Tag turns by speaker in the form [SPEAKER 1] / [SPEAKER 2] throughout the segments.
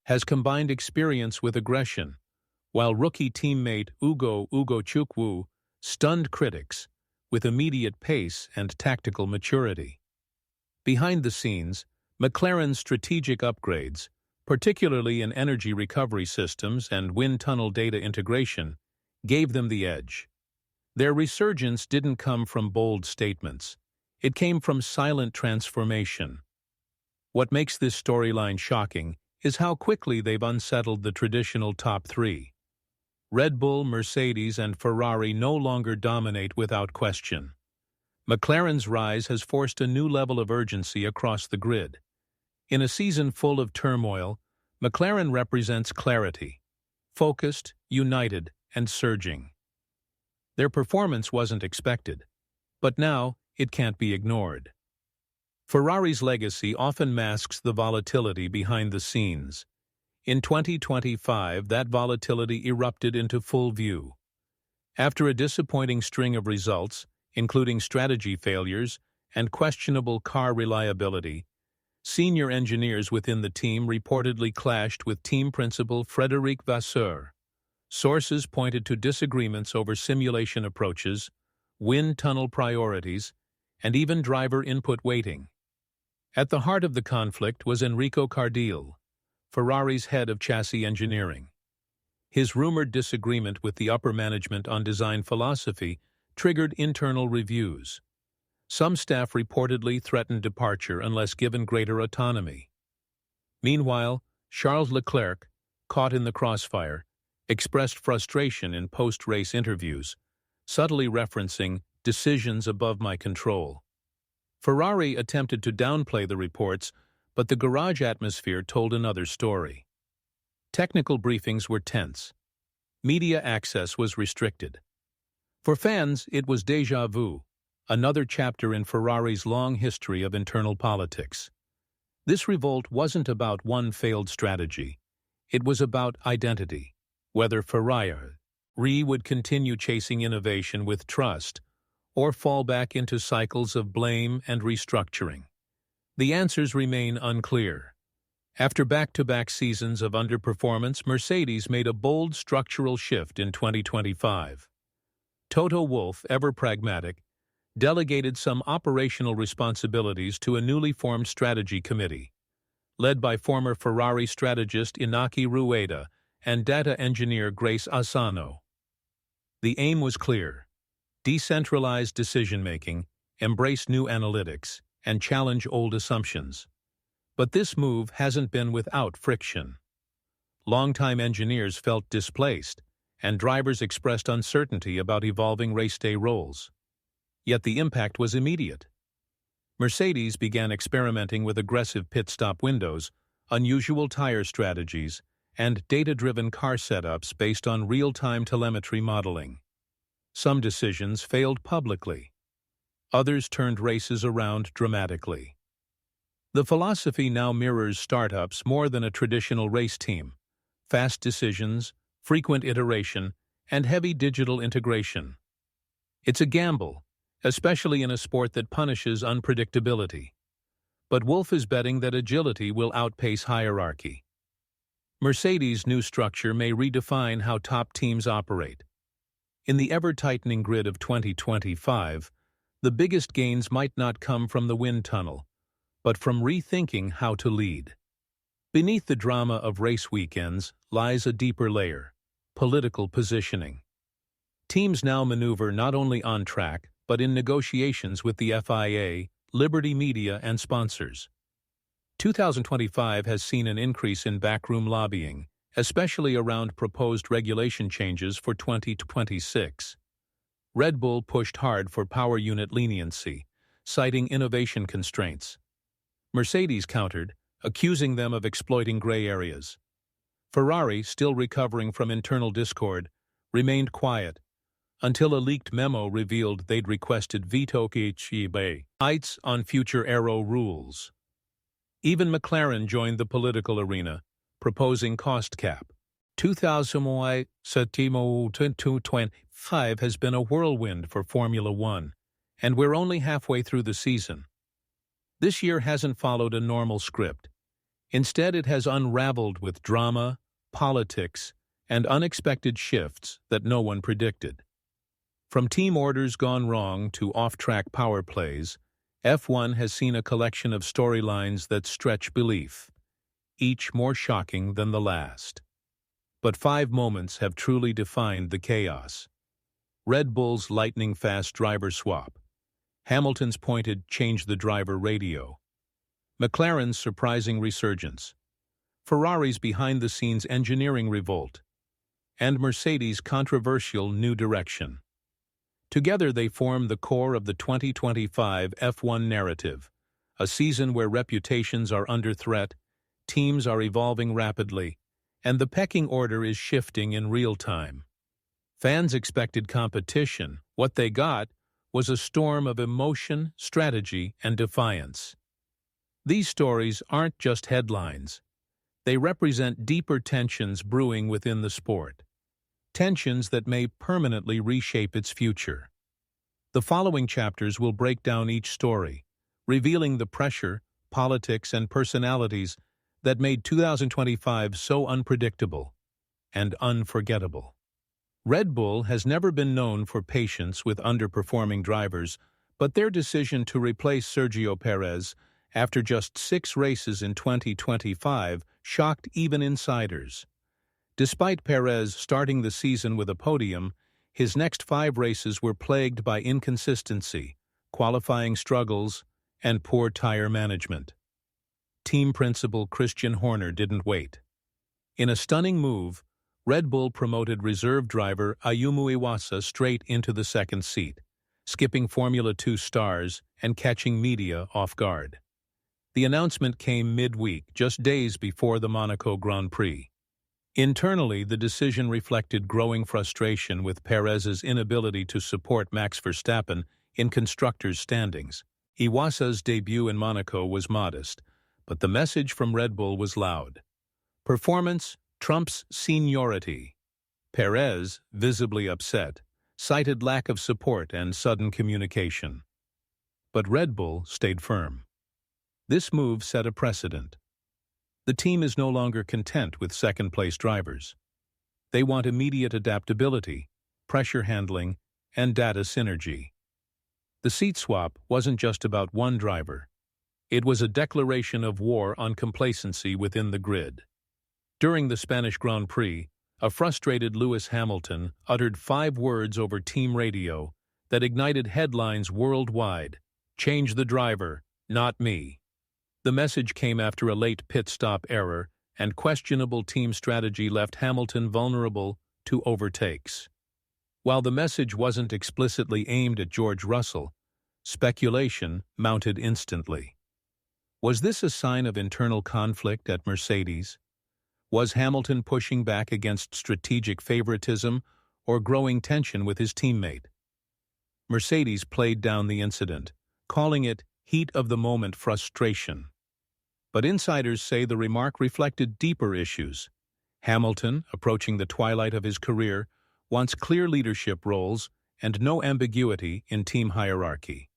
[SPEAKER 1] has combined experience with aggression, while rookie teammate Ugo Chukwu stunned critics with immediate pace and tactical maturity. Behind the scenes, McLaren's strategic upgrades, particularly in energy recovery systems and wind tunnel data integration, gave them the edge. Their resurgence didn't come from bold statements. It came from silent transformation. What makes this storyline shocking is how quickly they've unsettled the traditional top three. Red Bull, Mercedes, and Ferrari no longer dominate without question. McLaren's rise has forced a new level of urgency across the grid. In a season full of turmoil, McLaren represents clarity, focused, united, and surging. Their performance wasn't expected, but now it can't be ignored. Ferrari's legacy often masks the volatility behind the scenes. In 2025, that volatility erupted into full view. After a disappointing string of results, including strategy failures and questionable car reliability, senior engineers within the team reportedly clashed with team principal Frédéric Vasseur. Sources pointed to disagreements over simulation approaches, wind tunnel priorities, and even driver input weighting. At the heart of the conflict was Enrico Cardile, Ferrari's head of chassis engineering. His rumored disagreement with the upper management on design philosophy triggered internal reviews. Some staff reportedly threatened departure unless given greater autonomy. Meanwhile, Charles Leclerc, caught in the crossfire, expressed frustration in post-race interviews, subtly referencing decisions above my control. Ferrari attempted to downplay the reports, but the garage atmosphere told another story. Technical briefings were tense. Media access was restricted. For fans, it was déjà vu, another chapter in Ferrari's long history of internal politics. This revolt wasn't about one failed strategy. It was about identity. Whether Ferrari would continue chasing innovation with trust or fall back into cycles of blame and restructuring. The answers remain unclear. After back-to-back seasons of underperformance, Mercedes made a bold structural shift in 2025. Toto Wolff, ever pragmatic, delegated some operational responsibilities to a newly formed strategy committee, led by former Ferrari strategist Iñaki Rueda and data engineer Grace Asano. The aim was clear: decentralize decision-making, embrace new analytics, and challenge old assumptions. But this move hasn't been without friction. Longtime engineers felt displaced, and drivers expressed uncertainty about evolving race day roles. Yet the impact was immediate. Mercedes began experimenting with aggressive pit stop windows, unusual tire strategies, and data-driven car setups based on real-time telemetry modeling. Some decisions failed publicly. Others turned races around dramatically. The philosophy now mirrors startups more than a traditional race team: fast decisions, frequent iteration, and heavy digital integration. It's a gamble, especially in a sport that punishes unpredictability. But Wolff is betting that agility will outpace hierarchy. Mercedes' new structure may redefine how top teams operate. In the ever-tightening grid of 2025, the biggest gains might not come from the wind tunnel, but from rethinking how to lead. Beneath the drama of race weekends lies a deeper layer: political positioning. Teams now maneuver not only on track, but in negotiations with the FIA, Liberty Media, and sponsors. 2025 has seen an increase in backroom lobbying, especially around proposed regulation changes for 2026. Red Bull pushed hard for power unit leniency, citing innovation constraints. Mercedes countered, accusing them of exploiting gray areas. Ferrari, still recovering from internal discord, remained quiet, until a leaked memo revealed they'd requested veto heights on future aero rules. Even McLaren joined the political arena, proposing cost cap. 2025 has been a whirlwind for Formula One, and we're only halfway through the season. This year hasn't followed a normal script. Instead, it has unraveled with drama, politics, and unexpected shifts that no one predicted. From team orders gone wrong to off-track power plays, F1 has seen a collection of storylines that stretch belief, each more shocking than the last. But 5 moments have truly defined the chaos. Red Bull's lightning-fast driver swap, Hamilton's pointed change the driver radio, McLaren's surprising resurgence, Ferrari's behind-the-scenes engineering revolt, and Mercedes' controversial new direction. Together they form the core of the 2025 F1 narrative, a season where reputations are under threat, teams are evolving rapidly, and the pecking order is shifting in real time. Fans expected competition. What they got was a storm of emotion, strategy, and defiance. These stories aren't just headlines. They represent deeper tensions brewing within the sport, tensions that may permanently reshape its future. The following chapters will break down each story, revealing the pressure, politics, and personalities that made 2025 so unpredictable and unforgettable. Red Bull has never been known for patience with underperforming drivers, but their decision to replace Sergio Perez after just 6 races in 2025 shocked even insiders. Despite Perez starting the season with a podium, his next 5 races were plagued by inconsistency, qualifying struggles, and poor tire management. Team principal Christian Horner didn't wait. In a stunning move, Red Bull promoted reserve driver Ayumu Iwasa straight into the second seat, skipping Formula 2 stars and catching media off guard. The announcement came midweek, just days before the Monaco Grand Prix. Internally, the decision reflected growing frustration with Perez's inability to support Max Verstappen in constructors' standings. Iwasa's debut in Monaco was modest, but the message from Red Bull was loud. Performance trumps seniority. Perez, visibly upset, cited lack of support and sudden communication. But Red Bull stayed firm. This move set a precedent. The team is no longer content with second-place drivers. They want immediate adaptability, pressure handling, and data synergy. The seat swap wasn't just about one driver. It was a declaration of war on complacency within the grid. During the Spanish Grand Prix, a frustrated Lewis Hamilton uttered 5 words over team radio that ignited headlines worldwide: "Change the driver, not me." The message came after a late pit stop error, and questionable team strategy left Hamilton vulnerable to overtakes. While the message wasn't explicitly aimed at George Russell, speculation mounted instantly. Was this a sign of internal conflict at Mercedes? Was Hamilton pushing back against strategic favoritism or growing tension with his teammate? Mercedes played down the incident, calling it heat-of-the-moment frustration. But insiders say the remark reflected deeper issues. Hamilton, approaching the twilight of his career, wants clear leadership roles and no ambiguity in team hierarchy.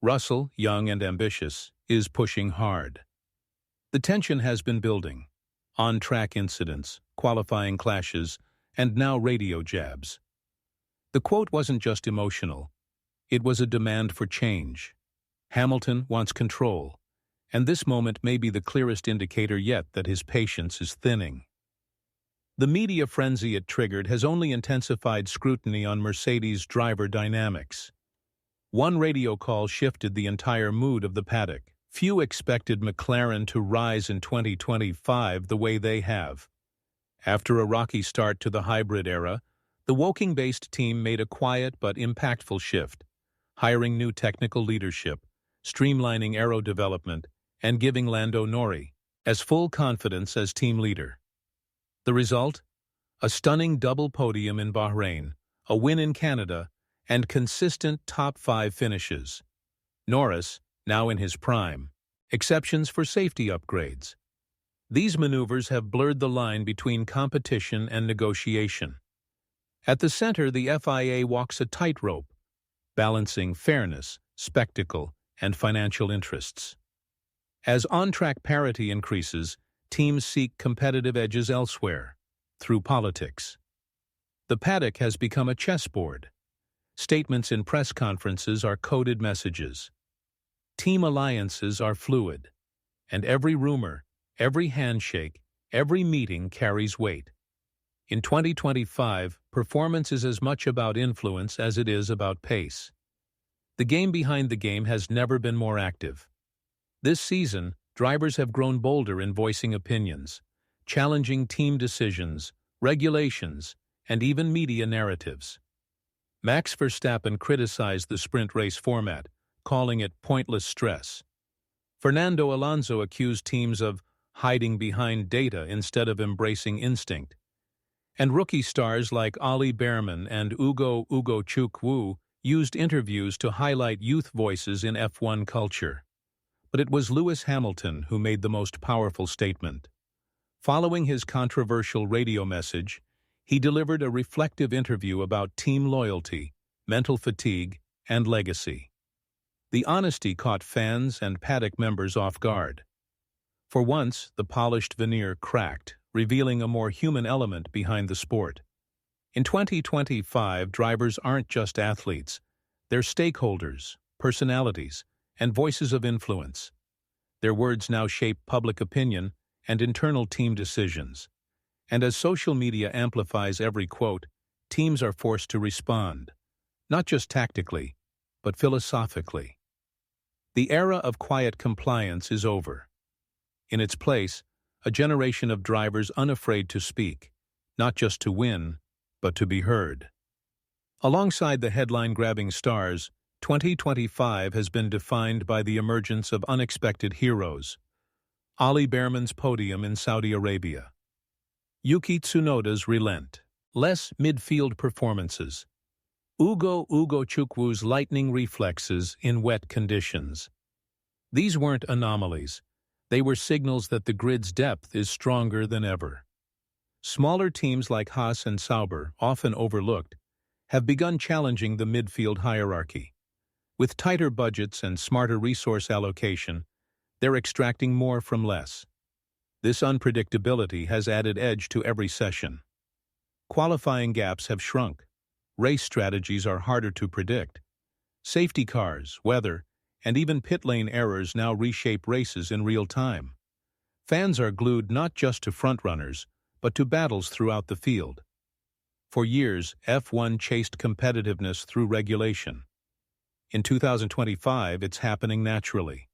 [SPEAKER 1] Russell, young and ambitious, is pushing hard. The tension has been building. On-track incidents, qualifying clashes, and now radio jabs. The quote wasn't just emotional. It was a demand for change. Hamilton wants control, and this moment may be the clearest indicator yet that his patience is thinning. The media frenzy it triggered has only intensified scrutiny on Mercedes' driver dynamics. One radio call shifted the entire mood of the paddock. Few expected McLaren to rise in 2025 the way they have. After a rocky start to the hybrid era, the Woking-based team made a quiet but impactful shift, hiring new technical leadership, streamlining aero development, and giving Lando Norris as full confidence as team leader. The result? A stunning double podium in Bahrain, a win in Canada, and consistent top 5 finishes. Norris, now in his prime, exceptions for safety upgrades. These maneuvers have blurred the line between competition and negotiation. At the center, the FIA walks a tightrope, balancing fairness, spectacle, and financial interests. As on-track parity increases, teams seek competitive edges elsewhere, through politics. The paddock has become a chessboard. Statements in press conferences are coded messages. Team alliances are fluid, and every rumor, every handshake, every meeting carries weight. In 2025, performance is as much about influence as it is about pace. The game behind the game has never been more active. This season, drivers have grown bolder in voicing opinions, challenging team decisions, regulations, and even media narratives. Max Verstappen criticized the sprint race format, calling it pointless stress. Fernando Alonso accused teams of hiding behind data instead of embracing instinct. And rookie stars like Ali Behrman and Ugo Chukwu used interviews to highlight youth voices in F1 culture. But it was Lewis Hamilton who made the most powerful statement. Following his controversial radio message, he delivered a reflective interview about team loyalty, mental fatigue, and legacy. The honesty caught fans and paddock members off guard. For once, the polished veneer cracked, revealing a more human element behind the sport. In 2025, drivers aren't just athletes. They're stakeholders, personalities, and voices of influence. Their words now shape public opinion and internal team decisions. And as social media amplifies every quote, teams are forced to respond, not just tactically, but philosophically. The era of quiet compliance is over. In its place, a generation of drivers unafraid to speak, not just to win, but to be heard. Alongside the headline-grabbing stars, 2025 has been defined by the emergence of unexpected heroes. Ali Behrman's podium in Saudi Arabia. Yuki Tsunoda's relentless midfield performances. Ugo Chukwu's lightning reflexes in wet conditions. These weren't anomalies. They were signals that the grid's depth is stronger than ever. Smaller teams like Haas and Sauber, often overlooked, have begun challenging the midfield hierarchy. With tighter budgets and smarter resource allocation, they're extracting more from less. This unpredictability has added edge to every session. Qualifying gaps have shrunk. Race strategies are harder to predict. Safety cars, weather, and even pit lane errors now reshape races in real time. Fans are glued not just to frontrunners, but to battles throughout the field. For years, F1 chased competitiveness through regulation. In 2025, it's happening naturally.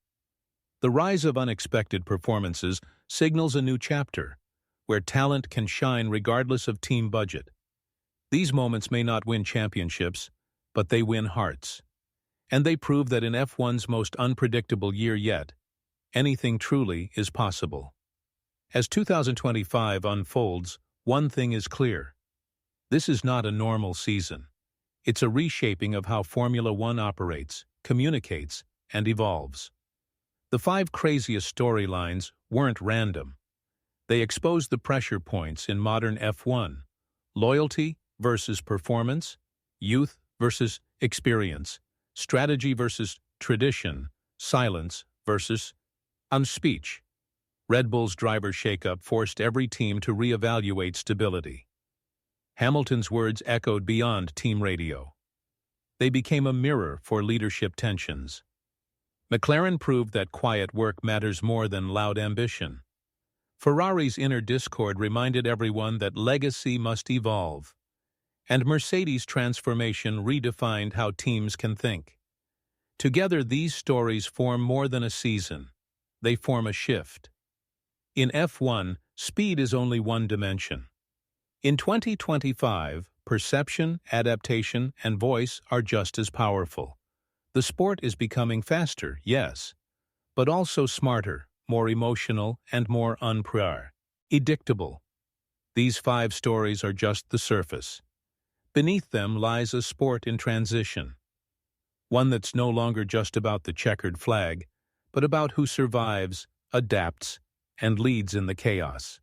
[SPEAKER 1] The rise of unexpected performances signals a new chapter, where talent can shine regardless of team budget. These moments may not win championships, but they win hearts. And they prove that in F1's most unpredictable year yet, anything truly is possible. As 2025 unfolds, one thing is clear. This is not a normal season. It's a reshaping of how Formula One operates, communicates, and evolves. The 5 craziest storylines weren't random. They exposed the pressure points in modern F1: loyalty versus performance, youth versus experience, strategy versus tradition, silence versus speech. Red Bull's driver shakeup forced every team to reevaluate stability. Hamilton's words echoed beyond team radio. They became a mirror for leadership tensions. McLaren proved that quiet work matters more than loud ambition. Ferrari's inner discord reminded everyone that legacy must evolve. And Mercedes' transformation redefined how teams can think. Together, these stories form more than a season. They form a shift. In F1, speed is only one dimension. In 2025, perception, adaptation, and voice are just as powerful. The sport is becoming faster, yes, but also smarter, more emotional, and more unpredictable. These 5 stories are just the surface. Beneath them lies a sport in transition. One that's no longer just about the checkered flag, but about who survives, adapts, and leads in the chaos.